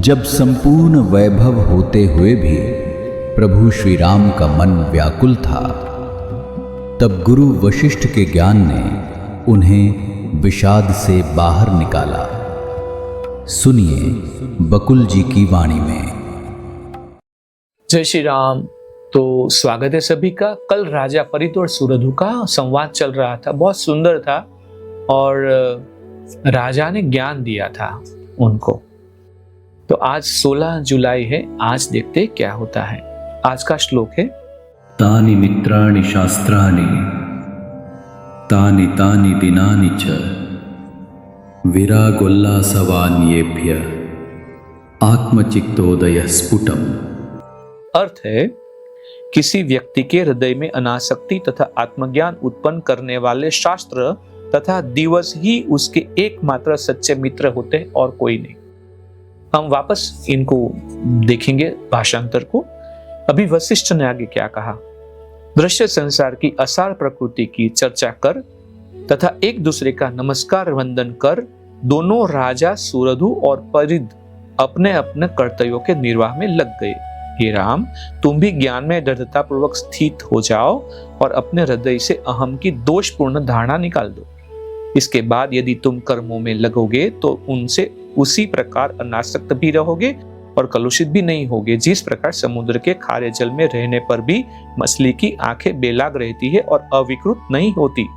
जब संपूर्ण वैभव होते हुए भी प्रभु श्री राम का मन व्याकुल था, तब गुरु वशिष्ठ के ज्ञान ने उन्हें विषाद से बाहर निकाला। सुनिए बकुल जी की वाणी में। जय श्री राम। तो स्वागत है सभी का। कल राजा परित और सुरधु का संवाद चल रहा था, बहुत सुंदर था और राजा ने ज्ञान दिया था उनको। तो आज 16 जुलाई है, आज देखते क्या होता है। आज का श्लोक है, तानि मित्राणि शास्त्राणि तानि तानि दिनानि च विरागोल्लासवान्येभ्य आत्मचित्तोदय स्फुटम। अर्थ है किसी व्यक्ति के हृदय में अनासक्ति तथा आत्मज्ञान उत्पन्न करने वाले शास्त्र तथा दिवस ही उसके एकमात्र सच्चे मित्र होते हैं और कोई नहीं। हम वापस इनको देखेंगे भाषांतर को। अभी वशिष्ठ ने आगे क्या कहा, दृश्य संसार की असार प्रकृति की चर्चा कर तथा एक दूसरे का नमस्कार वंदन कर दोनों राजा सुरधु और परिद अपने अपने कर्तव्यों के निर्वाह में लग गए। हे राम, तुम भी ज्ञान में दृढ़ता पूर्वक स्थित हो जाओ और अपने हृदय से अहम की दोषपूर्ण धारणा निकाल दो। इसके बाद यदि तुम कर्मों में लगोगे तो उनसे उसी प्रकार अनासक्त भी रहोगे और कलुषित भी नहीं होगे, जिस प्रकार समुद्र के खारे जल में रहने पर भी मछली की आंखें बेलाग रहती है और अविकृत नहीं होती।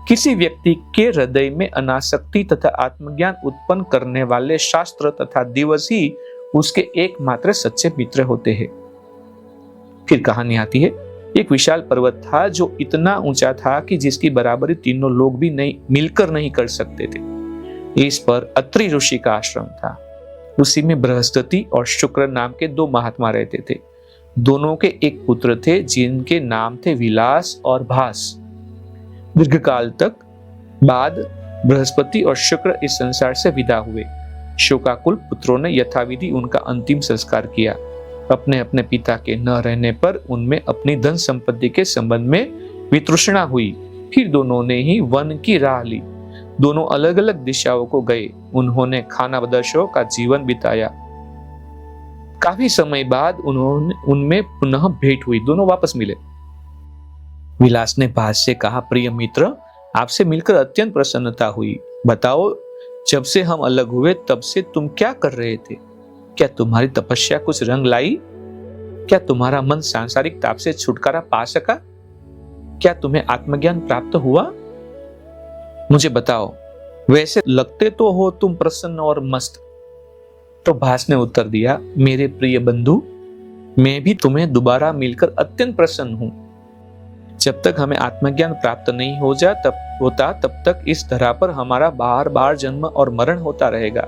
किसी व्यक्ति के हृदय में अनासक्ति तथा आत्मज्ञान उत्पन्न करने वाले शास्त्र तथा दिवस ही उसके एकमात्र सच्चे मित्र होते हैं। फिर कहानी आती है, एक विशाल पर्वत था जो इतना ऊंचा था कि जिसकी बराबरी तीनों लोग भी मिलकर नहीं कर सकते थे। इस पर अत्रि ऋषि का आश्रम था। उसी में बृहस्पति और शुक्र नाम के दो महात्मा रहते थे। दोनों के एक पुत्र थे जिनके नाम थे विलास और भास। दीर्घकाल तक बाद बृहस्पति और शुक्र इस संसार से विदा हुए। शोकाकुल पुत्रों ने यथाविधि उनका अंतिम संस्कार किया। अपने अपने पिता के न रहने पर उनमें अपनी धन संपत्ति के संबंध में वितृष्णा हुई। फिर दोनों ने ही वन की राह ली। दोनों अलग अलग दिशाओं को गए। उन्होंने खानाबदोशों का जीवन बिताया। काफी समय बाद उनमें पुनः भेंट हुई। दोनों वापस मिले। विलास ने भास से कहा, प्रिय मित्र, आपसे मिलकर अत्यंत प्रसन्नता हुई। बताओ, जब से हम अलग हुए तब से तुम क्या कर रहे थे? क्या तुम्हारी तपस्या कुछ रंग लाई? क्या तुम्हारा मन सांसारिक ताप से छुटकारा पा सका? क्या तुम्हें आत्मज्ञान प्राप्त हुआ? मुझे बताओ। वैसे लगते तो हो तुम प्रसन्न और मस्त। तो भास ने उत्तर दिया, मेरे प्रिय बंधु, मैं भी तुम्हें दोबारा मिलकर अत्यंत प्रसन्न हूं। जब तक हमें आत्मज्ञान प्राप्त नहीं तब तक इस धरा पर हमारा बार बार जन्म और मरण होता रहेगा।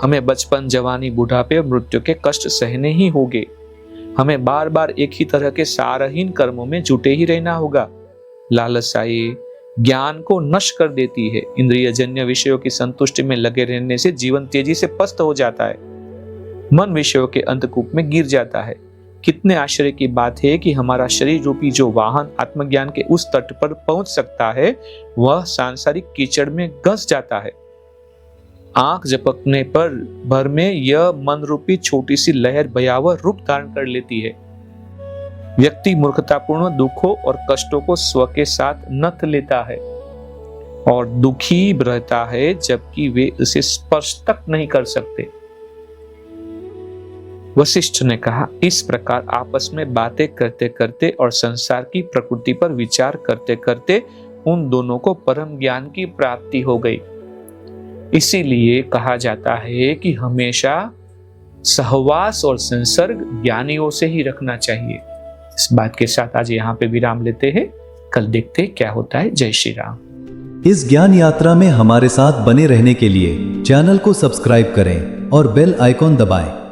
हमें बचपन, जवानी, बुढ़ापे और मृत्यु के कष्ट सहने ही होंगे। हमें बार बार एक ही तरह के सारहीन कर्मों में जुटे ही रहना होगा। लालसाई ज्ञान को नष्ट कर देती है। इंद्रियजन्य विषयों की संतुष्टि में लगे रहने से जीवन तेजी से पस्त हो जाता है। मन विषयों के अंधकूप में गिर जाता है। कितने आश्चर्य की बात है कि हमारा शरीर रूपी जो वाहन आत्मज्ञान के उस तट पर पहुंच सकता है, वह सांसारिक कीचड़ में घस जाता है। आंख झपकने पर भर में यह मन रूपी छोटी सी लहर भयावह रूप धारण कर लेती है। व्यक्ति मूर्खतापूर्ण दुखों और कष्टों को स्व के साथ नथ लेता है और दुखी रहता है, जबकि वे उसे स्पर्श तक नहीं कर सकते। वशिष्ठ ने कहा, इस प्रकार आपस में बातें करते करते और संसार की प्रकृति पर विचार करते करते उन दोनों को परम ज्ञान की प्राप्ति हो गई। इसीलिए कहा जाता है कि हमेशा सहवास और संसर्ग ज्ञानियों से ही रखना चाहिए। इस बात के साथ आज यहाँ पे विराम लेते हैं। कल देखते क्या होता है। जय श्री राम। इस ज्ञान यात्रा में हमारे साथ बने रहने के लिए चैनल को सब्सक्राइब करें और बेल आइकॉन दबाएं।